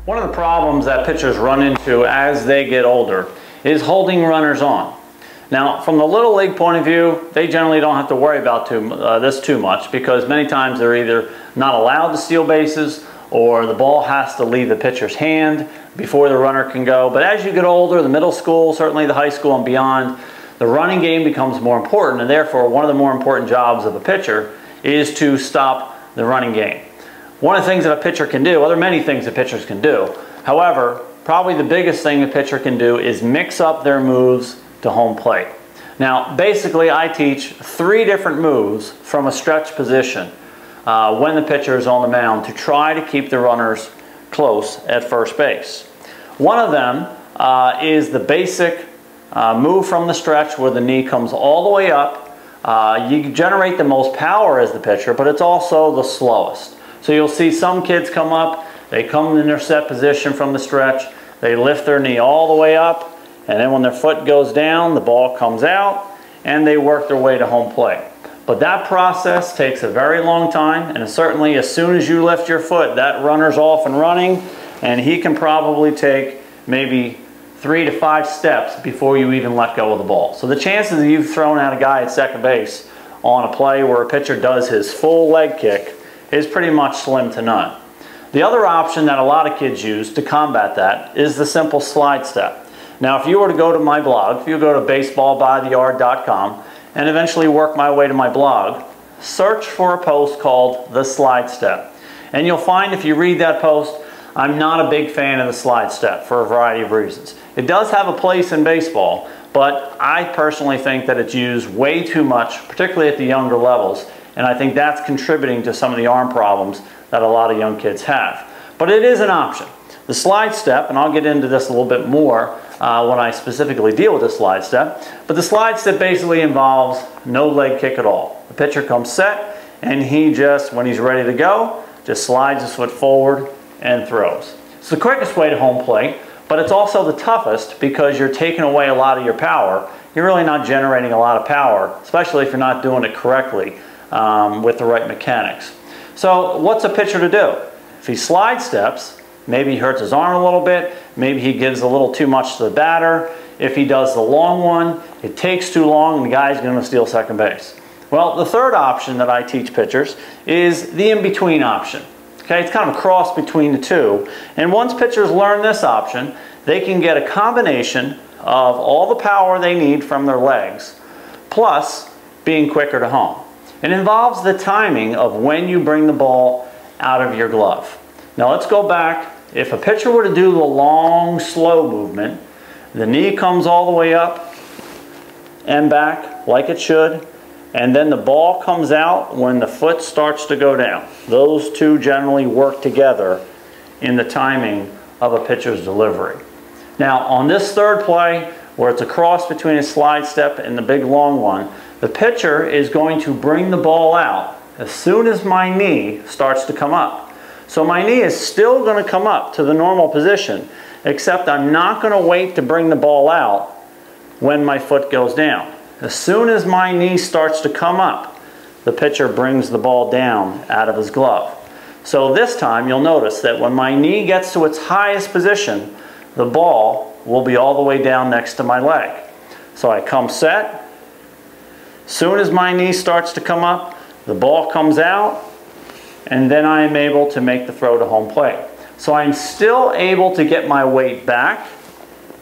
One of the problems that pitchers run into as they get older is holding runners on. Now, from the Little League point of view, they generally don't have to worry about this too much, because many times they're either not allowed to steal bases or the ball has to leave the pitcher's hand before the runner can go. But as you get older, the middle school, certainly the high school and beyond, the running game becomes more important, and therefore one of the more important jobs of a pitcher is to stop the running game. One of the things that a pitcher can do, well, there are many things that pitchers can do. However, probably the biggest thing a pitcher can do is mix up their moves to home plate. Now, basically, I teach 3 different moves from a stretch position when the pitcher is on the mound to try to keep the runners close at first base. One of them is the basic move from the stretch where the knee comes all the way up. You generate the most power as the pitcher, but it's also the slowest. So you'll see some kids come up, they come in their set position from the stretch, they lift their knee all the way up, and then when their foot goes down, the ball comes out, and they work their way to home plate. But that process takes a very long time, and certainly as soon as you lift your foot, that runner's off and running, and he can probably take maybe 3 to 5 steps before you even let go of the ball. So the chances of you throwing out a guy at second base on a play where a pitcher does his full leg kick is pretty much slim to none. The other option that a lot of kids use to combat that is the simple slide step. Now, if you were to go to my blog, if you go to baseballbytheyard.com and eventually work my way to my blog, search for a post called The Slide Step. And you'll find if you read that post, I'm not a big fan of the slide step for a variety of reasons. It does have a place in baseball, but I personally think that it's used way too much, particularly at the younger levels, and I think that's contributing to some of the arm problems that a lot of young kids have. But it is an option. The slide step, and I'll get into this a little bit more when I specifically deal with the slide step, but the slide step basically involves no leg kick at all. The pitcher comes set, and he just, when he's ready to go, just slides his foot forward and throws. It's the quickest way to home plate, but it's also the toughest because you're taking away a lot of your power. You're really not generating a lot of power, especially if you're not doing it correctly with the right mechanics. So what's a pitcher to do? If he slide steps, maybe he hurts his arm a little bit, maybe he gives a little too much to the batter. If he does the long one, it takes too long and the guy's going to steal second base. Well, the third option that I teach pitchers is the in-between option. Okay, it's kind of a cross between the two. And once pitchers learn this option, they can get a combination of all the power they need from their legs, plus being quicker to home. It involves the timing of when you bring the ball out of your glove. Now let's go back. If a pitcher were to do the long, slow movement, the knee comes all the way up and back like it should, and then the ball comes out when the foot starts to go down. Those two generally work together in the timing of a pitcher's delivery. Now on this third play, where it's a cross between a slide step and the big long one, the pitcher is going to bring the ball out as soon as my knee starts to come up. So my knee is still going to come up to the normal position, except I'm not going to wait to bring the ball out when my foot goes down. As soon as my knee starts to come up, the pitcher brings the ball down out of his glove. So this time you'll notice that when my knee gets to its highest position, the ball will be all the way down next to my leg. So I come set. Soon as my knee starts to come up, the ball comes out, and then I am able to make the throw to home plate. So I'm still able to get my weight back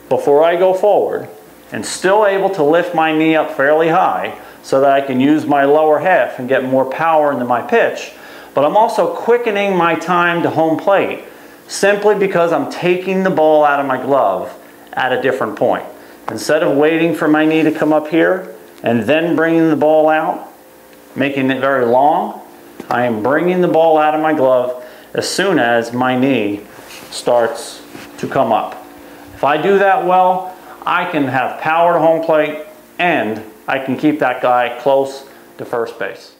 before I go forward, and still able to lift my knee up fairly high so that I can use my lower half and get more power into my pitch. But I'm also quickening my time to home plate simply because I'm taking the ball out of my glove at a different point. Instead of waiting for my knee to come up here and then bringing the ball out, making it very long, I am bringing the ball out of my glove as soon as my knee starts to come up. If I do that well, I can have power to home plate and I can keep that guy close to first base.